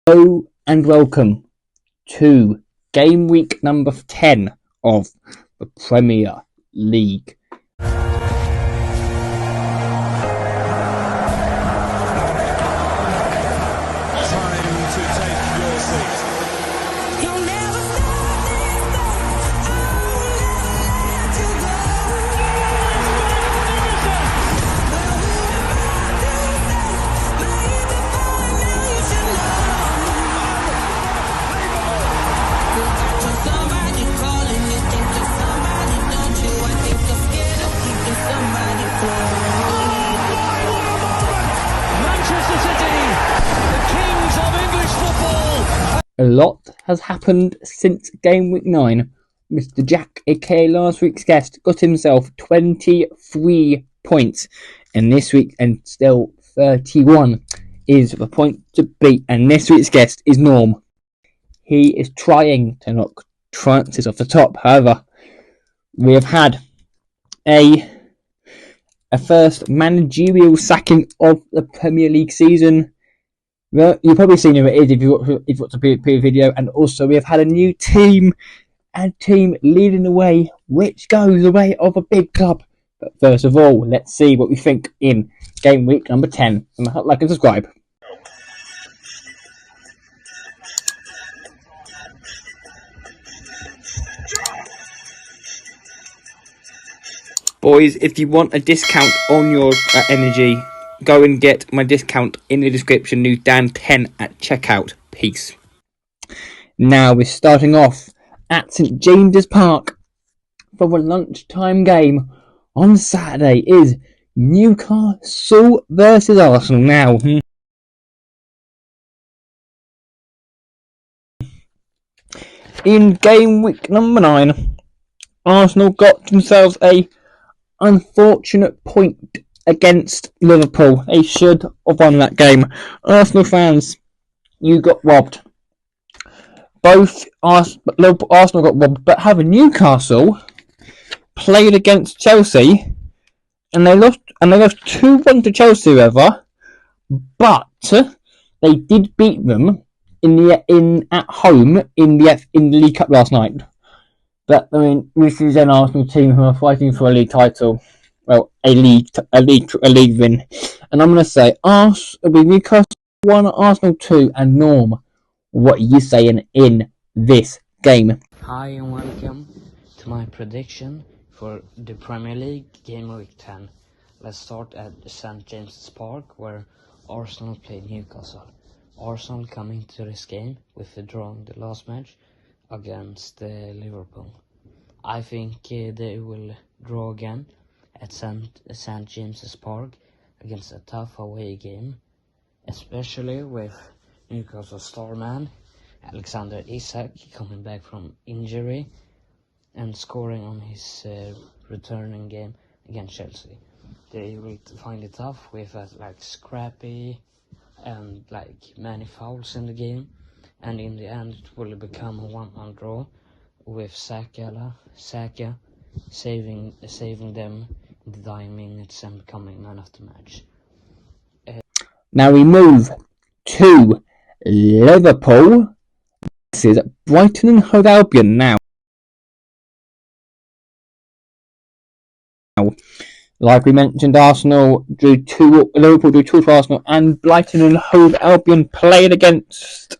Hello and welcome to game week number 10 of the Premier League. A lot has happened since game week 9. Mr. Jack, aka last week's guest, got himself 23 points, and this week, and still 31 is the point to beat. And this week's guest is Norm. He is trying to knock Francis off the top. However, we have had a first managerial sacking of the Premier League season. Well, you've probably seen who it is if you watched the previous video, and also we have had a new team leading the way, which goes the way of a big club. But first of all, let's see what we think in game week number 10. Like and subscribe. Boys, if you want a discount on your energy, go and get my discount in the description. New Dan 10 at checkout. Peace. Now we're starting off at St James's Park for a lunchtime game on Saturday. Is Newcastle versus Arsenal. Now, in game week number 9, Arsenal got themselves a unfortunate point against Liverpool. They should have won that game. Arsenal fans, you got robbed. Both Arsenal got robbed, but having Newcastle played against Chelsea and they lost 2-1 to Chelsea, however, but they did beat them at home in the League Cup last night. But I mean, this is an Arsenal team who are fighting for a league title. Well, a league win. And I'm going to say Newcastle 1, Arsenal 2, and Norm, what are you saying in this game? Hi and welcome to my prediction for the Premier League game week 10. Let's start at St James's Park, where Arsenal play Newcastle. Arsenal coming to this game with a draw in the last match against Liverpool. I think they will draw again at St James's Park against a tough away game, especially with Newcastle star man Alexander Isak coming back from injury and scoring on his returning game against Chelsea. They will find it tough with scrappy and many fouls in the game, and in the end it will become a 1-1 draw with Saka saving them in the dying minutes and becoming man of the match. Now we move to Liverpool. This is Brighton and Hove Albion. Now, like we mentioned, Liverpool drew 2 to Arsenal, and Brighton and Hove Albion played against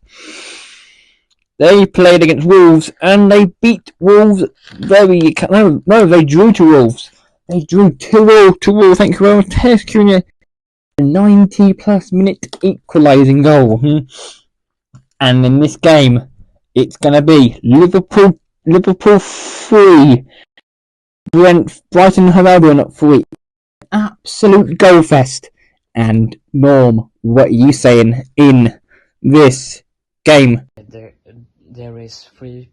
Wolves, and they beat Wolves they drew to Wolves. They drew 2-0 to Wolves. Thank you very much, Tess Cunha. 90-plus minute equalising goal. And in this game, it's going to be Liverpool 3, Brighton and Hove Albion 3. Absolute goal fest. And Norm, what are you saying in this game? There is 4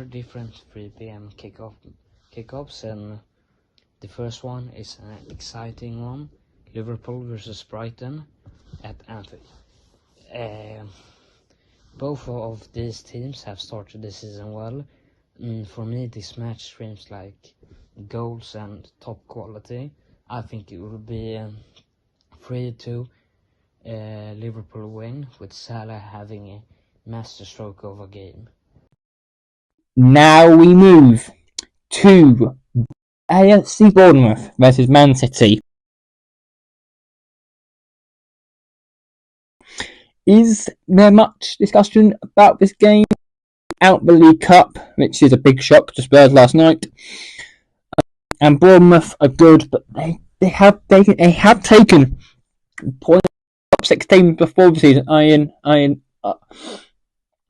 different 3 p.m. kickoffs, and the first one is an exciting one: Liverpool versus Brighton at Anfield. Both of these teams have started the season well. For me, this match screams like goals and top quality. I think it will be 3-2 Liverpool win, with Salah having a masterstroke of a game. Now we move to AFC Bournemouth versus Man City. Is there much discussion about this game? Out the League Cup, which is a big shock to Spurs last night. And Bournemouth are good, but they have taken points top 6 teams before the season.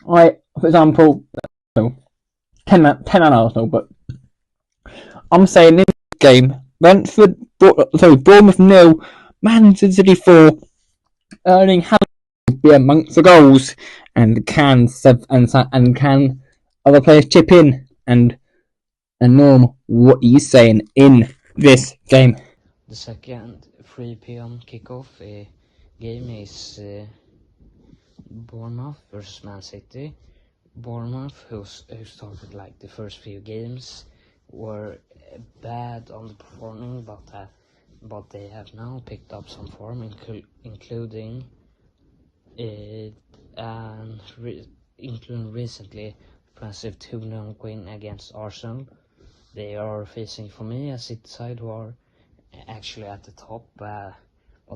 For example, 10 man Arsenal, but I'm saying in this game, Bournemouth 0, Man City 4. Erling Haaland be amongst the goals, and can other players chip in? And Norm, what are you saying in this game? The second 3 p.m. kickoff game is Bournemouth versus Man City. Bournemouth, who started like the first few games, were bad underperforming, but they have now picked up some form, including recently impressive 2-0 win against Arsenal. They are facing, for me, a City side who are actually at the top, but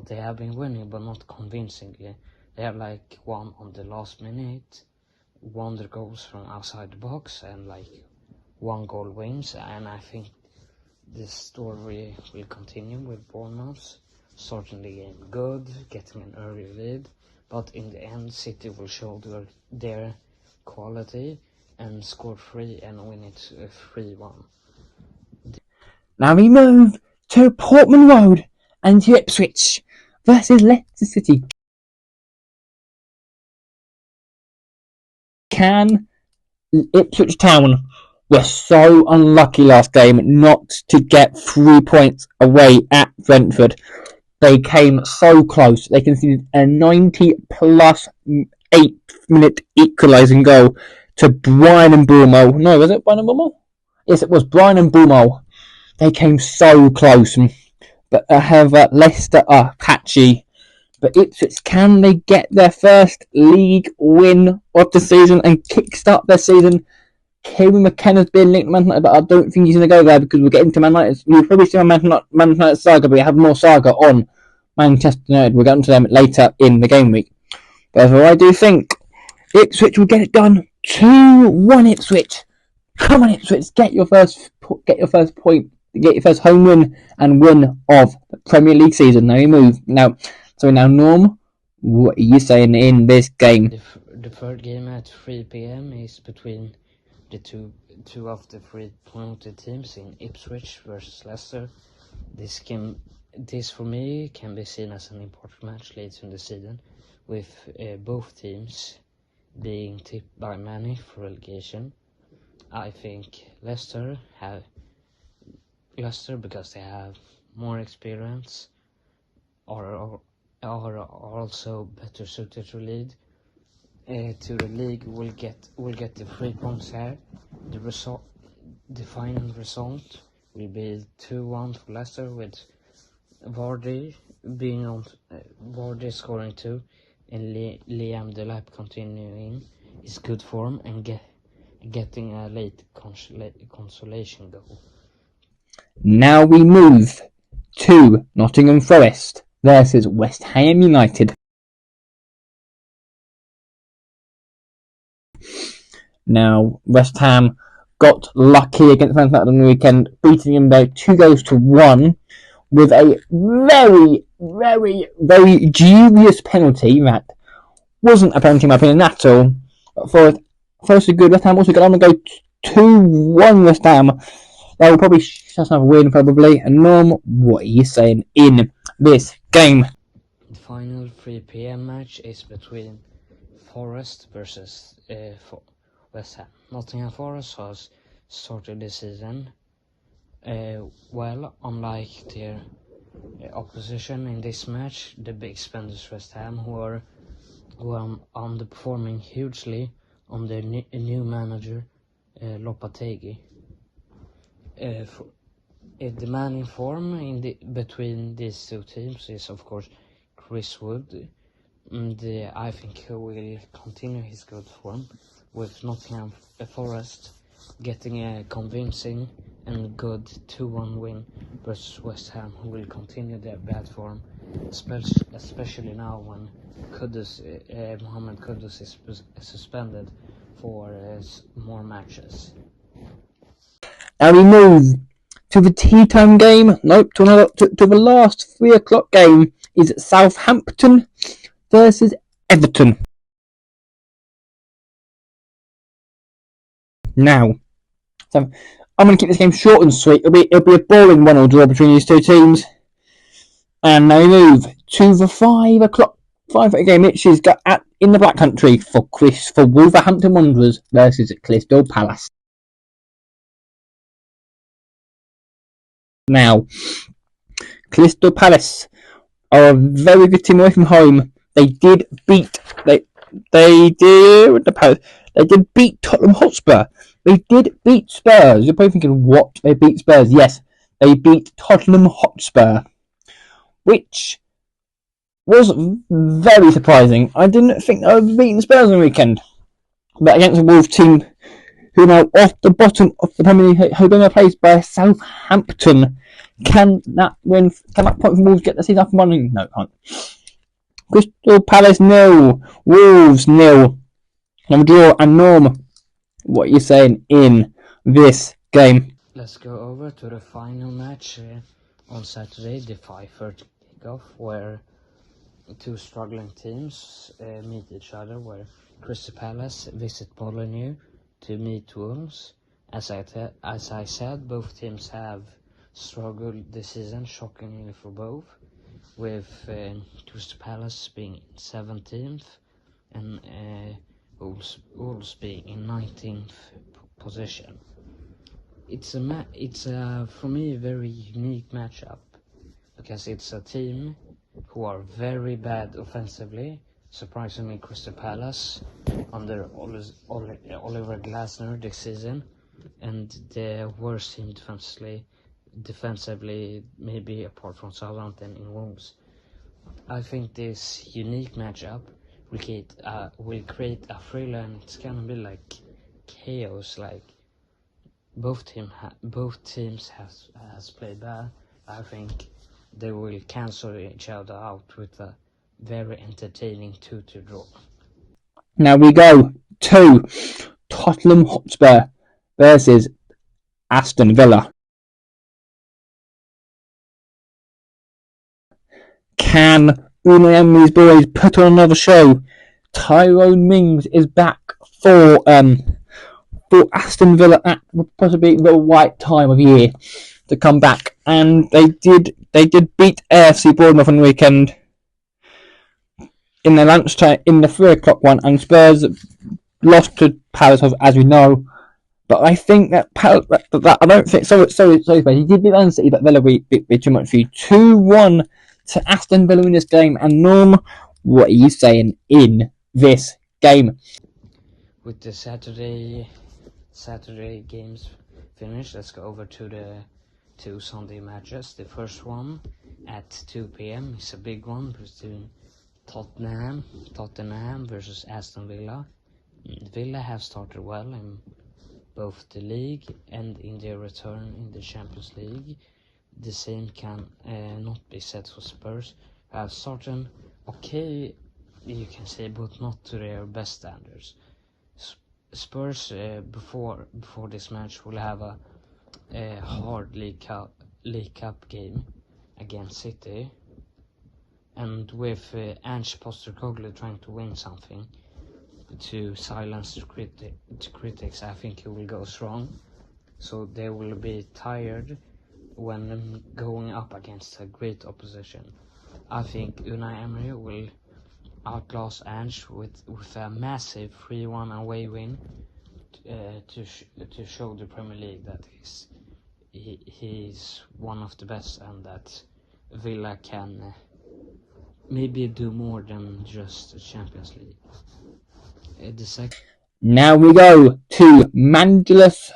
they have been winning, but not convincingly. They have like won on the last minute, won the goals from outside the box, and like 1 goal wins. And I think this story will continue with Bournemouth starting the game good, getting an early lead, but in the end City will show their quality and score 3 and win it 3-1. Now we move to Portman Road and to Ipswich versus Leicester City. Can Ipswich Town were so unlucky last game not to get 3 points away at Brentford. They came so close. They conceded a 90 plus 8-minute equalising goal to Brian and Mbeumo. No, was it Brian and Mbeumo? Yes, it was Brian and Mbeumo. They came so close. But however, Leicester are patchy. But Ipswich, can they get their first league win of the season and kickstart their season? Kieran McKenna's been linked to Man United, but I don't think he's going to go there because we'll get into Man United. We'll probably see Man United saga, but we have more saga on Manchester United. We'll get into them later in the game week. But I do think Ipswich will get it done. 2-1 Ipswich. Come on, Ipswich, get your first point, get your first home win and win of the Premier League season. Now we move. Now, Norm, what are you saying in this game? The third game at 3 p.m. is between the two of the 3 promoted teams in Ipswich versus Leicester. This for me can be seen as an important match later in the season, with both teams being tipped by many for relegation. I think Leicester because they have more experience are also better suited to lead to the league. Will get the 3 points here. The final result will be 2-1 for Leicester, with Vardy scoring 2 and Liam Delap continuing his good form and getting a late consolation goal. Now we move to Nottingham Forest versus West Ham United. Now, West Ham got lucky against Man United on the weekend, beating them by 2-1 with a very, very, very dubious penalty that wasn't a penalty in my opinion at all. For first good, West Ham also got on and go 2-1 West Ham. They will probably just have a win probably. And Norm, what are you saying in this game? The final 3 p.m. match is between Forest versus West Ham. Nottingham Forest has started the season well, unlike their opposition in this match, the big spenders West Ham, who are underperforming hugely on their new manager Lopetegui. The man in form between these two teams is of course Chris Wood, and I think he will continue his good form, with Nottingham Forest getting a convincing and good 2-1 win versus West Ham, who will continue their bad form, especially now when Mohamed Kudus is suspended for more matches. And we move to the tea time game. Nope, to the last 3 o'clock game is Southampton versus Everton. Now, so I'm going to keep this game short and sweet. It'll be a boring 1-1 draw between these two teams. And now we move to the 5 o'clock game, which is in the Black Country for Wolverhampton Wanderers versus Crystal Palace. Now, Crystal Palace are a very good team away from home. They did beat Tottenham Hotspur. They did beat Spurs. You're probably thinking, what? They beat Spurs? Yes, they beat Tottenham Hotspur, which was very surprising. I didn't think they would have beaten Spurs on the weekend. But against a Wolves team who are now off the bottom of the Premier League, who are being replaced by Southampton, can that point from Wolves get the season up and running? No, it can't. Crystal Palace 0, Wolves 0. Now draw, and Norm, what are you saying in this game? Let's go over to the final match on Saturday, the 5:30 kickoff, where two struggling teams meet each other, where Crystal Palace visit Molineux to meet Wolves. As I said, both teams have struggled this season, shockingly for both, with Crystal Palace being 17th and Wolves being in 19th position. It's a for me very unique matchup, because it's a team who are very bad offensively. Surprisingly, Crystal Palace under Oliver Glasner this season, and the worst team defensively, maybe apart from Southampton, in Wolves. I think this unique matchup will create a thriller, and it's gonna be like chaos. Like both teams has played bad. I think they will cancel each other out with a very entertaining 2-2 draw. Now we go to Tottenham Hotspur versus Aston Villa. Can Unai Emery's boys put on another show? Tyrone Mings is back for Aston Villa at possibly the right time of year to come back, and they did beat AFC Bournemouth on the weekend in the lunchtime in the 3 o'clock one, and Spurs lost to Palace, as we know. But I think that I don't think so. He did beat Man City, but Villa beat too much for you. 2-1 to Aston Villa in this game. And Norm, what are you saying in this game? With the Saturday games finished, let's go over to the two Sunday matches. The first one at 2 p.m. is a big one between Tottenham versus Aston Villa. Villa have started well in both the league and in their return in the Champions League. The same can not be said for Spurs, who have started okay, you can say, but not to their best standards. Spurs before this match will have a hard League Cup game against City, and with Ange Postecoglou trying to win something to silence the critics, I think he will go strong. So they will be tired when going up against a great opposition. I think Unai Emery will outlast Ange with a massive 3-1 away win to show the Premier League that he's one of the best, and that Villa can maybe do more than just the Champions League. Now we go to Manchester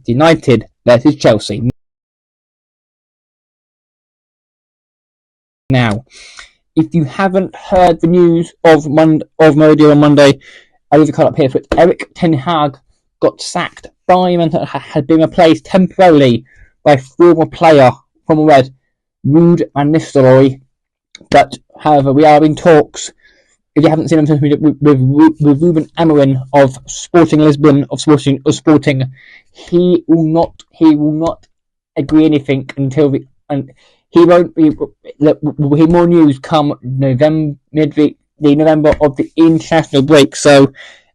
United versus Chelsea. Now, if you haven't heard the news of Monday on Monday, I leave a card up here for it. Eric Ten Hag got sacked by Manchester, had been replaced temporarily by former player from Red, Ruud van Nistelrooy. But however, we are in talks. If you haven't seen him with Ruben Amorim of Sporting Lisbon, of Sporting, he will not agree anything until and he won't be. We'll hear more news come November, the November of the international break. So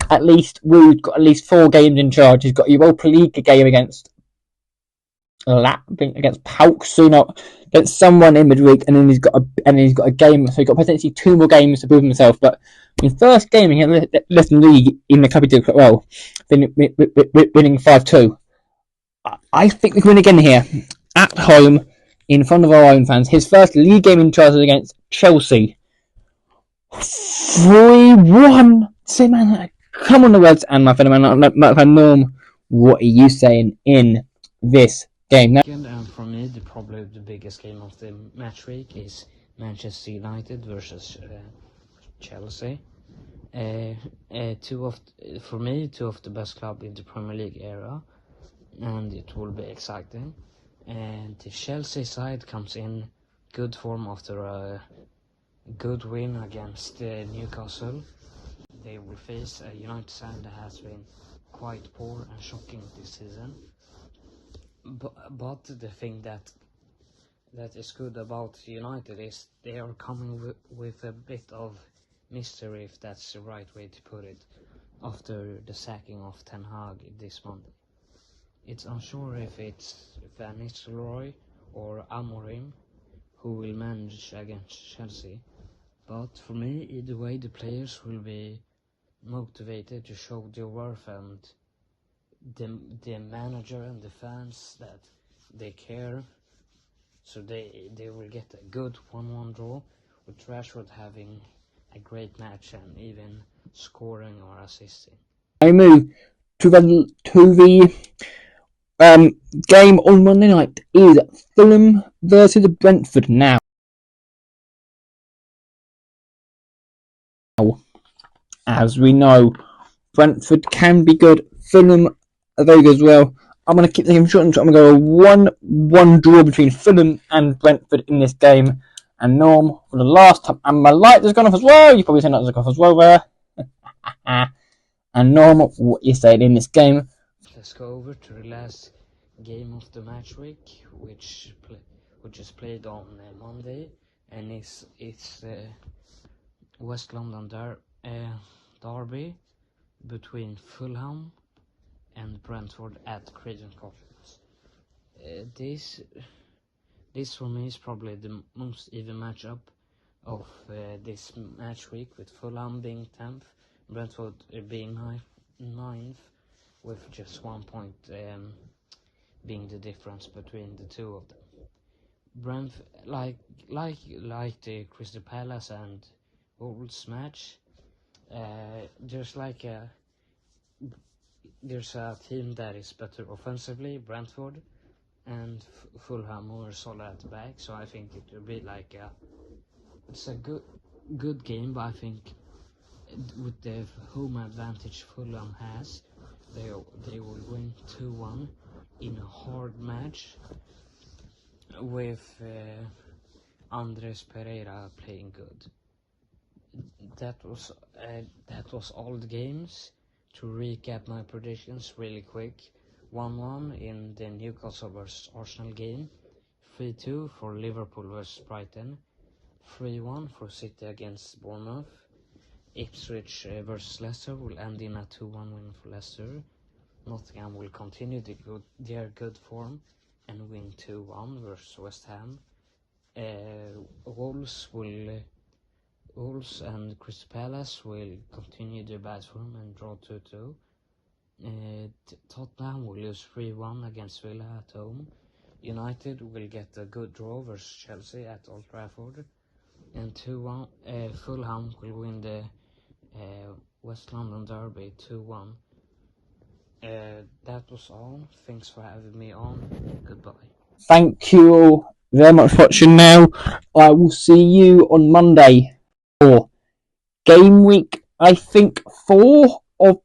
at least Ruud's got at least 4 games in charge. He's got a Europa League game against against Pauk soon up against someone in midweek, and then he's got a game. So he's got potentially 2 more games to prove himself. But in first game, he had less than league in the cup. He did quite well, winning 5-2. I think we can win again here at home in front of our own fans. His first league game in charge was against Chelsea. 3-1. Say, man, come on the words, and my fellow man, Norm, what are you saying in this game? Now, And for me, probably the biggest game of the match week is Manchester United versus Chelsea. For me, 2 of the best clubs in the Premier League era, and it will be exciting. And the Chelsea side comes in good form after a good win against Newcastle. They will face a United side that has been quite poor and shocking this season. But the thing that is good about United is they are coming with a bit of mystery, if that's the right way to put it, after the sacking of Ten Hag this Monday. It's unsure if it's Van Nistelrooy or Amorim who will manage against Chelsea, but for me, either way, the players will be motivated to show their worth, and the manager and the fans that they care, so they will get a good 1-1 draw, with Rashford having a great match and even scoring or assisting. I move to the game on Monday night is Fulham versus Brentford. Now, as we know, Brentford can be good. Fulham are very good as well. I'm going to keep the game short, so I'm going to go 1-1 draw between Fulham and Brentford in this game. And Norm, for the last time, and my light has gone off as well. You probably said that has gone off as well there. And Norm, what you saying in this game? Let's go over to the last game of the match week, which is played on Monday, and it's West London derby between Fulham and Brentford at Creighton Cottage. This for me is probably the most even matchup of this match week, with Fulham being 10th, Brentford being 9th, with just 1 point being the difference between the two of them. Brentford, like the Crystal Palace and Wolves match, there's a team that is better offensively, Brentford, and Fulham who are solid at the back. So I think it will be it's a good game, but I think with the home advantage Fulham has, they will win 2-1 in a hard match, with Andres Pereira playing good. That was all the games. To recap my predictions really quick: 1-1 in the Newcastle vs Arsenal game, 3-2 for Liverpool vs Brighton, 3-1 for City against Bournemouth, Ipswich vs Leicester will end in a 2-1 win for Leicester, Nottingham will continue their good form and win 2-1 versus West Ham, Wolves and Crystal Palace will continue their bad form and draw 2-2. Tottenham will lose 3-1 against Villa at home. United will get a good draw versus Chelsea at Old Trafford. And 2-1, Fulham will win the West London derby 2-1. That was all. Thanks for having me on. Goodbye. Thank you all very much for watching now. I will see you on Monday for game week, I think, 4 of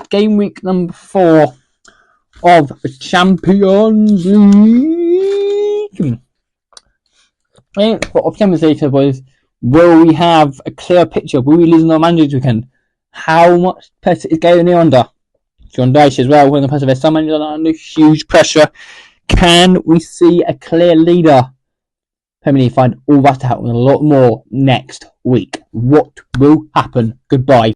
game week number 4 of Champions League. And for Champions League, boys, will we have a clear picture? Will we lose our manager weekend? How much pressure is going under? John Dyche as well, when the pressure, there's some managers under huge pressure. Can we see a clear leader? Premier League, find all that out and a lot more next week. What will happen? Goodbye.